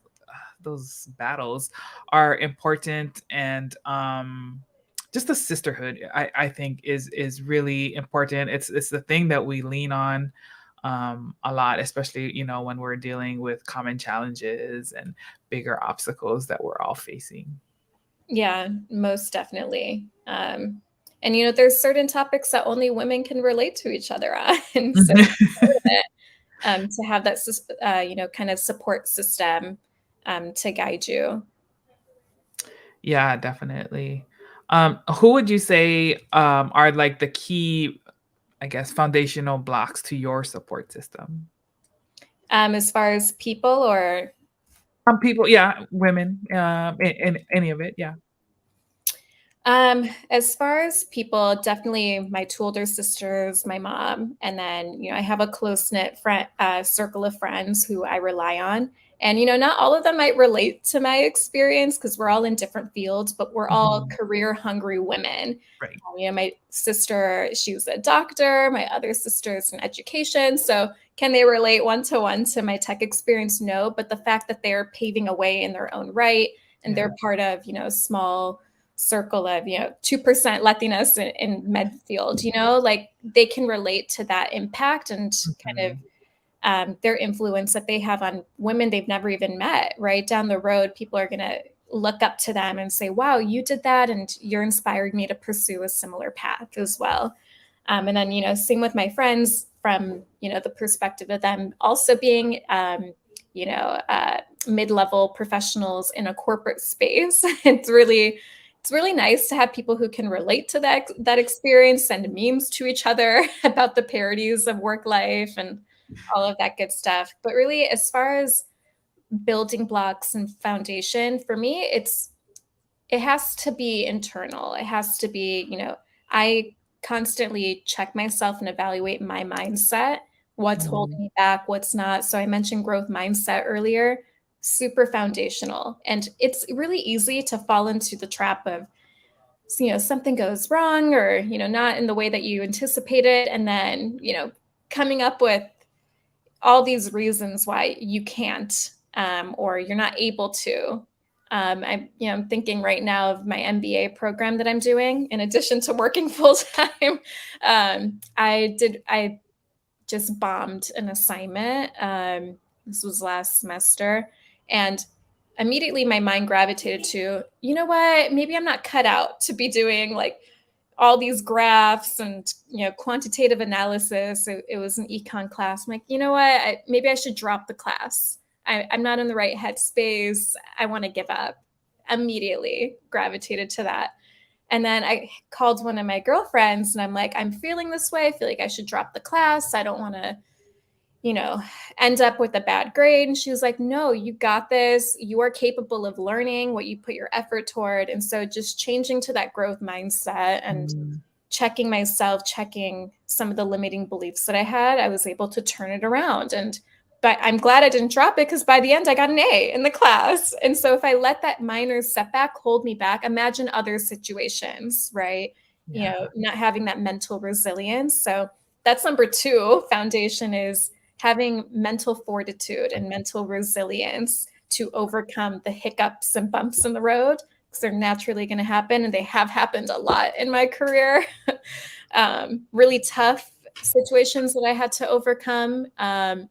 battles are important. And just the sisterhood, I think is really important. It's the thing that we lean on a lot, especially, you know, when we're dealing with common challenges and bigger obstacles that we're all facing. Yeah, most definitely. And you know, there's certain topics that only women can relate to each other on. And so to have that, you know, kind of support system to guide you. Yeah, definitely. Who would you say are like the key, I guess, foundational blocks to your support system? As far as people or People, yeah, women, in any of it, yeah. As far as people, definitely my two older sisters, my mom, and then, you know, I have a close-knit friend circle of friends who I rely on. And, you know, not all of them might relate to my experience because we're all in different fields, but we're all career hungry women. Right. You know, my sister, she was a doctor, my other sister's in education. So can they relate one-to-one to my tech experience? No, but the fact that they're paving a way in their own right, and they're part of, you know, a small circle of, you know, 2% Latinas in med field, you know, like they can relate to that impact and kind of their influence that they have on women they've never even met. Right down the road, people are going to look up to them and say, wow, you did that and you're inspiring me to pursue a similar path as well. And then, you know, same with my friends from, you know, the perspective of them also being you know, mid-level professionals in a corporate space. It's really nice to have people who can relate to that experience, send memes to each other about the parodies of work life and all of that good stuff. But really, as far as building blocks and foundation, for me, it has to be internal. It has to be, you know, I constantly check myself and evaluate my mindset, what's holding me back, what's not. So I mentioned growth mindset earlier. Super foundational. And it's really easy to fall into the trap of, you know, something goes wrong or, you know, not in the way that you anticipated. And then, you know, coming up with all these reasons why you can't or you're not able to. I'm thinking right now of my MBA program that I'm doing in addition to working full time. I just bombed an assignment. This was last semester. And immediately my mind gravitated to, you know what, maybe I'm not cut out to be doing like all these graphs and, you know, quantitative analysis. It was an econ class. I'm like, you know what, maybe I should drop the class. I'm not in the right headspace. I want to give up. Immediately gravitated to that. And then I called one of my girlfriends and I'm like, I'm feeling this way. I feel like I should drop the class. I don't want to, end up with a bad grade. And she was like, no, you got this. You are capable of learning what you put your effort toward. And so just changing to that growth mindset and checking myself, checking some of the limiting beliefs that I had, I was able to turn it around. But I'm glad I didn't drop it, because by the end I got an A in the class. And so if I let that minor setback hold me back, imagine other situations, right? Yeah. Not having that mental resilience. So that's number 2 foundation, is having mental fortitude and mental resilience to overcome the hiccups and bumps in the road, because they're naturally going to happen. And they have happened a lot in my career. Really tough situations that I had to overcome. And,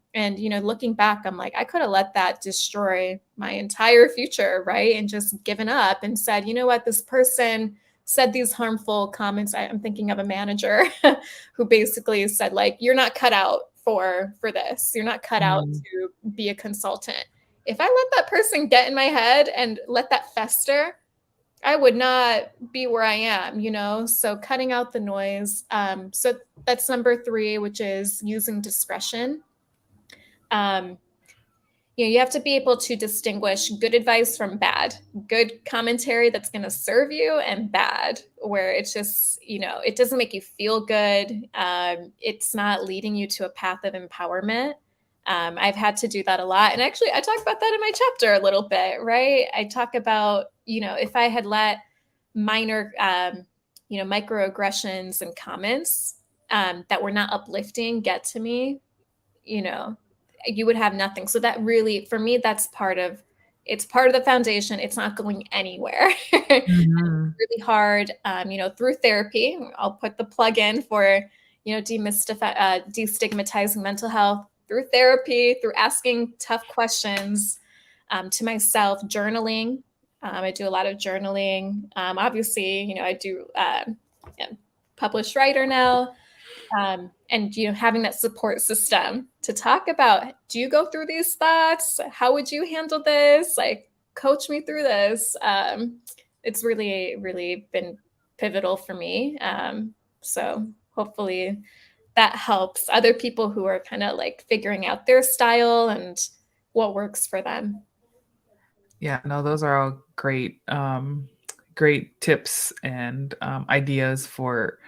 looking back, I'm like, I could have let that destroy my entire future, right? And just given up and said, you know what, this person said these harmful comments. I'm thinking of a manager who basically said, like, you're not cut out for this. You're not cut out to be a consultant. If I let that person get in my head and let that fester, I would not be where I am, so cutting out the noise. So that's number 3, which is using discretion. You have to be able to distinguish good advice from bad, good commentary that's going to serve you, and bad, where it's just, it doesn't make you feel good. It's not leading you to a path of empowerment. I've had to do that a lot. And actually, I talk about that in my chapter a little bit, right? I talk about, if I had let minor, microaggressions and comments that were not uplifting get to me, you would have nothing. So that really, for me, it's part of the foundation. It's not going anywhere. It's really hard, through therapy. I'll put the plug in for, destigmatizing mental health through therapy, through asking tough questions to myself, journaling. I do a lot of journaling. Obviously, I do published writer now. And, having that support system to talk about, do you go through these thoughts? How would you handle this? Like, coach me through this. It's really, really been pivotal for me. So hopefully that helps other people who are kind of like figuring out their style and what works for them. Yeah, no, those are all great, great tips and ideas for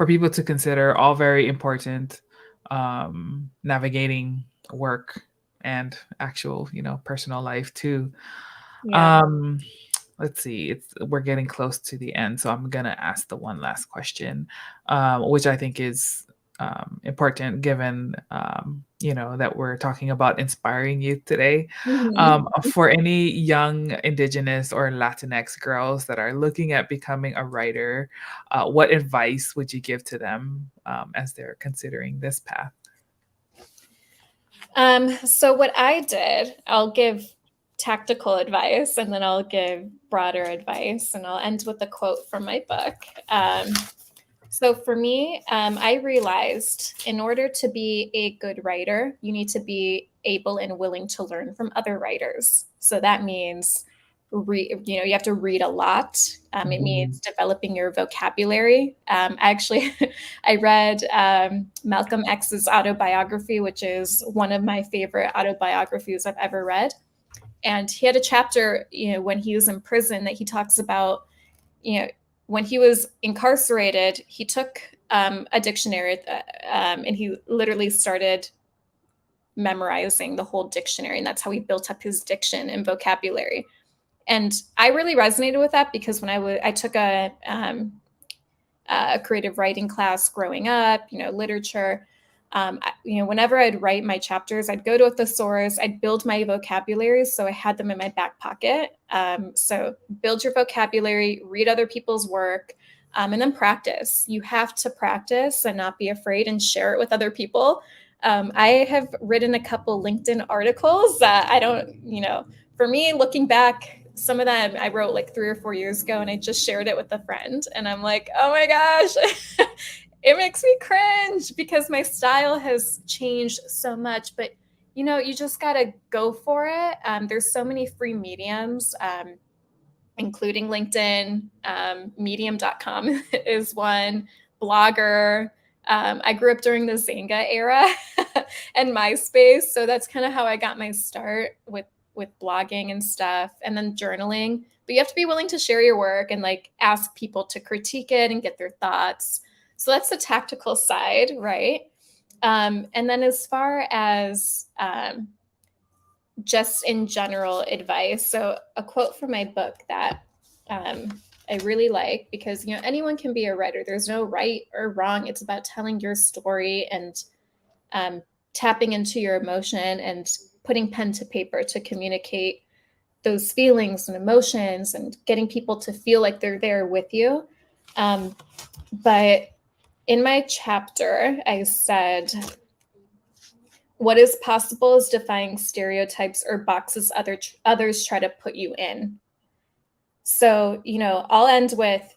people to consider. All very important, navigating work and actual, personal life too. Yeah. Let's see, we're getting close to the end, so I'm gonna ask the one last question, which I think is important, given that we're talking about inspiring youth today. For any young Indigenous or Latinx girls that are looking at becoming a writer, what advice would you give to them as they're considering this path? So what I did, I'll give tactical advice, and then I'll give broader advice, and I'll end with a quote from my book. So for me, I realized in order to be a good writer, you need to be able and willing to learn from other writers. So that means, you have to read a lot. It means developing your vocabulary. I read Malcolm X's autobiography, which is one of my favorite autobiographies I've ever read. And he had a chapter, when he was in prison, that he talks about, when he was incarcerated, he took a dictionary and he literally started memorizing the whole dictionary. And that's how he built up his diction and vocabulary. And I really resonated with that, because when I took a creative writing class growing up, literature, whenever I'd write my chapters, I'd go to a thesaurus, I'd build my vocabulary. So I had them in my back pocket. So build your vocabulary, read other people's work, and then practice. You have to practice and not be afraid, and share it with other people. I have written a couple LinkedIn articles that for me, looking back, some of them I wrote like 3 or 4 years ago, and I just shared it with a friend, and I'm like, oh my gosh, it makes me cringe, because my style has changed so much. But, you just got to go for it. There's so many free mediums, including LinkedIn. Medium.com is one. Blogger. I grew up during the Zanga era and MySpace. So that's kind of how I got my start with blogging and stuff, and then journaling. But you have to be willing to share your work and like ask people to critique it and get their thoughts. So that's the tactical side, right? And then as far as just in general advice, so a quote from my book that I really like, because anyone can be a writer. There's no right or wrong. It's about telling your story and tapping into your emotion and putting pen to paper to communicate those feelings and emotions and getting people to feel like they're there with you. But in my chapter, I said, what is possible is defying stereotypes or boxes others try to put you in. So, I'll end with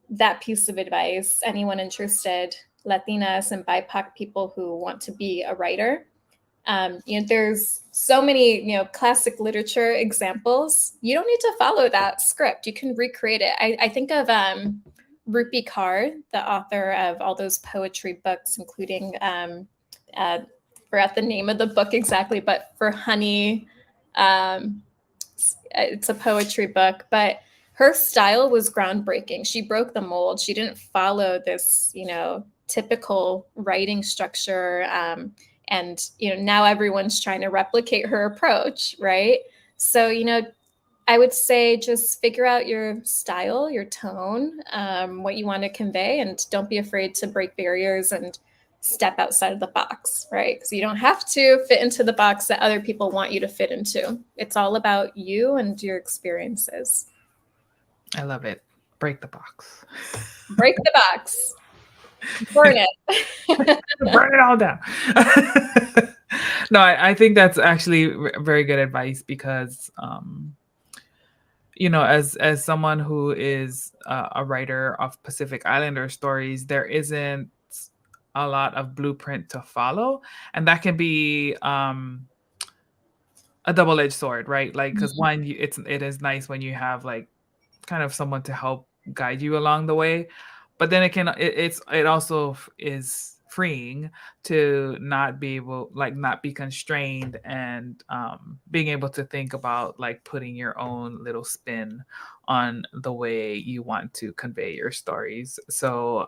that piece of advice. Anyone interested, Latinas and BIPOC people who want to be a writer, there's so many, classic literature examples. You don't need to follow that script. You can recreate it. I think of Rupi Kaur, the author of all those poetry books, including, forgot the name of the book exactly, but For Honey, it's a poetry book, but her style was groundbreaking. She broke the mold. She didn't follow this, typical writing structure. And, now everyone's trying to replicate her approach, right? So, I would say just figure out your style, your tone, what you want to convey, and don't be afraid to break barriers and step outside of the box, right? Because you don't have to fit into the box that other people want you to fit into. It's all about you and your experiences. I love it. Break the box. Break the box. Burn it. Burn it all down. No, I think that's actually very good advice because, as someone who is a writer of Pacific Islander stories, there isn't a lot of blueprint to follow, and that can be a double-edged sword, right? Like, because one, it is nice when you have like kind of someone to help guide you along the way, but then it also is freeing to not be constrained and being able to think about like putting your own little spin on the way you want to convey your stories. So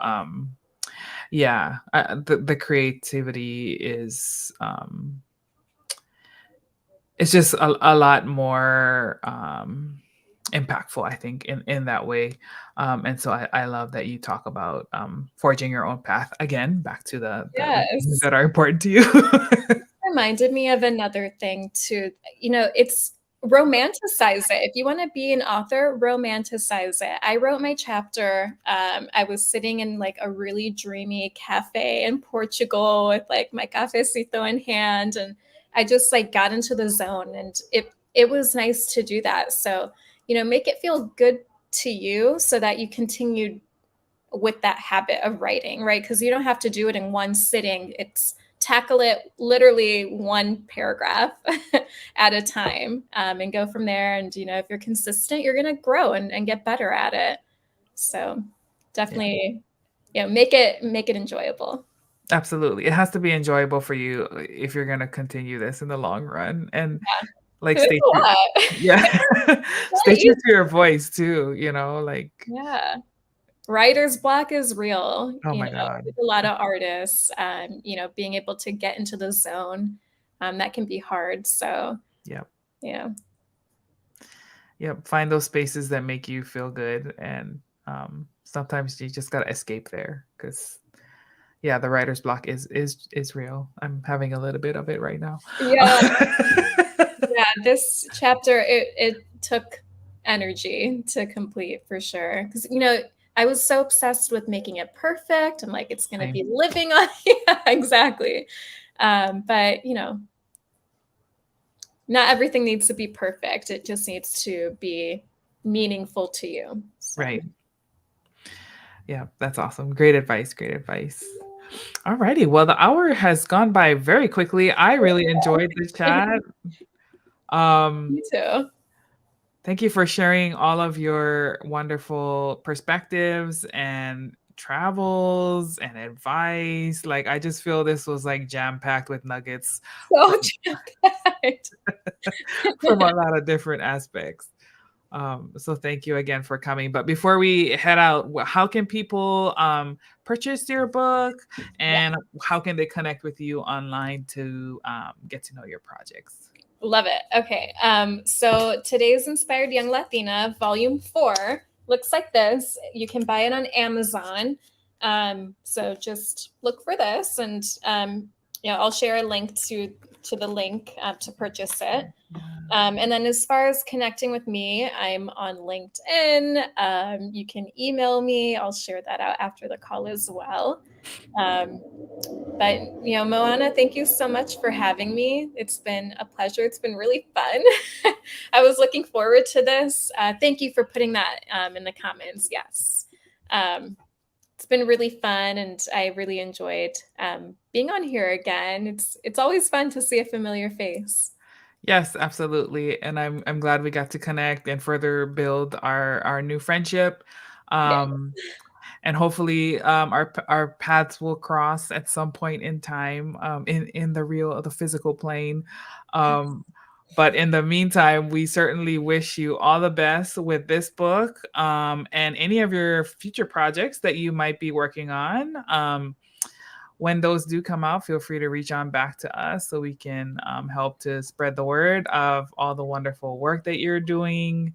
the creativity is it's just a lot more impactful, I think, in that way. And so I love that you talk about forging your own path. Again, back to the things that are important to you. Reminded me of another thing too. It's romanticize it. If you want to be an author, romanticize it. I wrote my chapter. I was sitting in like a really dreamy cafe in Portugal with like my cafecito in hand, and I just like got into the zone, and it was nice to do that. So, make it feel good to you so that you continue with that habit of writing, right? Because you don't have to do it in one sitting. It's tackle it literally one paragraph at a time, and go from there. And, if you're consistent, you're going to grow and get better at it. So definitely, make it enjoyable. Absolutely. It has to be enjoyable for you if you're going to continue this in the long run. And like, stay true to your voice too, like. Yeah. Writer's block is real. Oh my God. With a lot of artists, being able to get into the zone, that can be hard. So, find those spaces that make you feel good. And sometimes you just got to escape there because, the writer's block is real. I'm having a little bit of it right now. This chapter, it took energy to complete for sure. Because, I was so obsessed with making it perfect. I'm like, it's going to be living on. Exactly. But, not everything needs to be perfect. It just needs to be meaningful to you. So. Right. Yeah, that's awesome. Great advice. All righty. Well, the hour has gone by very quickly. I really enjoyed this chat. Me too. Thank you for sharing all of your wonderful perspectives and travels and advice. Like, I just feel this was like jam-packed with nuggets So jam-packed. from a lot of different aspects. So thank you again for coming. But before we head out, how can people purchase your book, and how can they connect with you online to get to know your projects? Love it. Okay. So today's Inspired Young Latina, Volume 4, looks like this. You can buy it on Amazon. So just look for this, and I'll share a link to the link to purchase it. And then as far as connecting with me, I'm on LinkedIn. You can email me. I'll share that out after the call as well. But Moana, thank you so much for having me. It's been a pleasure. It's been really fun. I was looking forward to this. Thank you for putting that in the comments. Yes. It's been really fun, and I really enjoyed being on here again. It's always fun to see a familiar face. Yes, absolutely. And I'm glad we got to connect and further build our new friendship. And hopefully our paths will cross at some point in time in the physical plane. But in the meantime, we certainly wish you all the best with this book and any of your future projects that you might be working on. When those do come out, feel free to reach on back to us so we can help to spread the word of all the wonderful work that you're doing.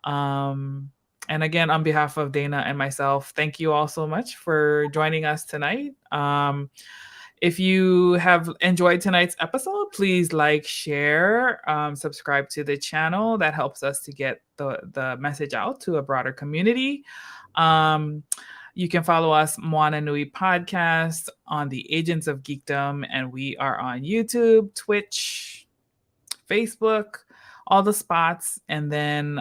And again, on behalf of Dana and myself, thank you all so much for joining us tonight. If you have enjoyed tonight's episode, please like, share, subscribe to the channel. That helps us to get the message out to a broader community. You can follow us, Moana Nui Podcast, on the Agents of Geekdom, and we are on YouTube, Twitch, Facebook, all the spots, and then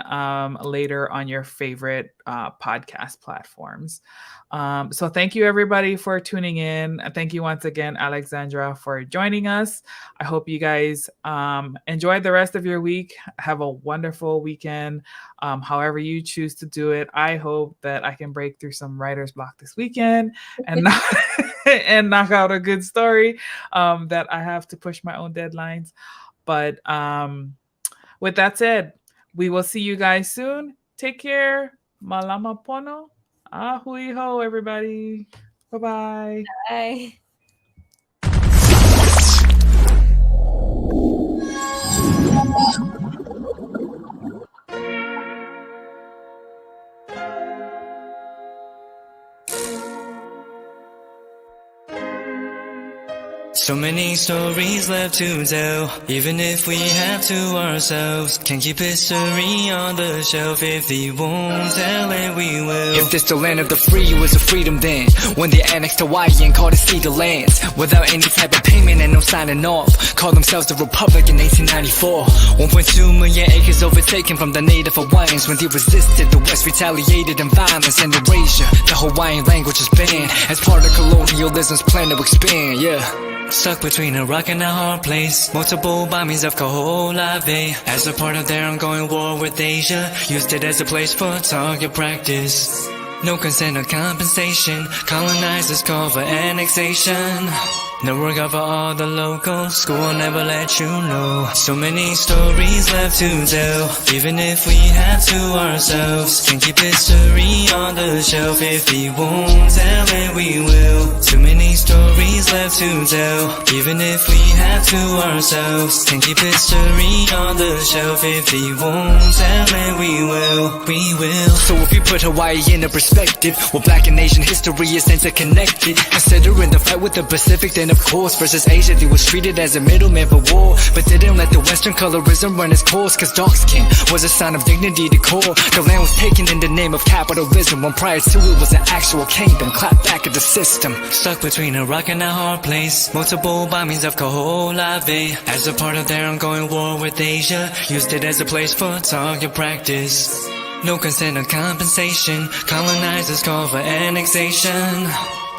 later on your favorite podcast platforms. So thank you, everybody, for tuning in. Thank you once again, Alexandra, for joining us. I hope you guys enjoy the rest of your week. Have a wonderful weekend, however you choose to do it. I hope that I can break through some writer's block this weekend and knock out a good story that I have to push my own deadlines. But with that said, we will see you guys soon. Take care. Malama pono. Ahui ho, everybody. Bye-bye. Bye. So many stories left to tell, even if we have to ourselves. Can keep history on the shelf. If we won't tell it, we will. If this the land of the free, it was a freedom then. When they annexed Hawaii and called it Cedar Lands, without any type of payment and no signing off. Called themselves the Republic in 1894. 1.2 million acres overtaken from the native Hawaiians. When they resisted, the West retaliated in violence and erasure. The Hawaiian language is banned as part of colonialism's plan to expand, Stuck between a rock and a hard place. Multiple bombings of Kaho'olawe. As a part of their ongoing war with Asia, used it as a place for target practice. No consent or compensation. Colonizers call for annexation. No work out for all the locals. School will never let you know. So many stories left to tell, even if we have to ourselves. Can keep history on the shelf. If we won't tell it, we will. Too many stories left to tell, even if we have to ourselves. Can keep history on the shelf. If we won't tell it, we will. We will. So if you put Hawaii into perspective, well, Black and Asian history is interconnected. Considering the fight with the Pacific, then of course, versus Asia, they was treated as a middleman for war, but didn't let the Western colorism run its course, cause dark skin was a sign of dignity to core. The land was taken in the name of capitalism, when prior to it was an actual kingdom, clapped back at the system. Stuck between a rock and a hard place. Multiple bombings of Kaho'olawe. As a part of their ongoing war with Asia, used it as a place for target practice. No consent or compensation. Colonizers call for annexation.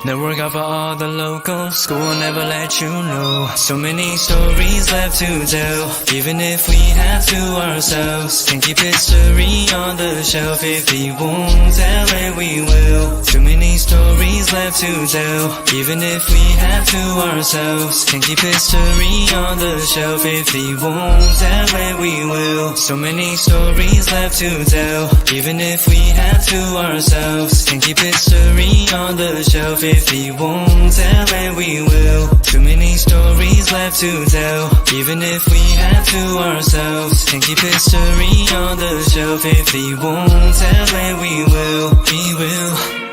Network out for all the locals, school will never let you know. So many stories left to tell, even if we have to ourselves. Can keep history on the shelf, if we won't tell it we will. Too many stories left to tell, even if we have to ourselves. Can keep history on the shelf, if we won't tell it we will. So many stories left to tell, even if we have to ourselves. Can keep history on the shelf, if we won't tell it we will. Too many stories left to tell, even if we have to ourselves. Can keep history on the shelf, if we won't tell it we will. We will.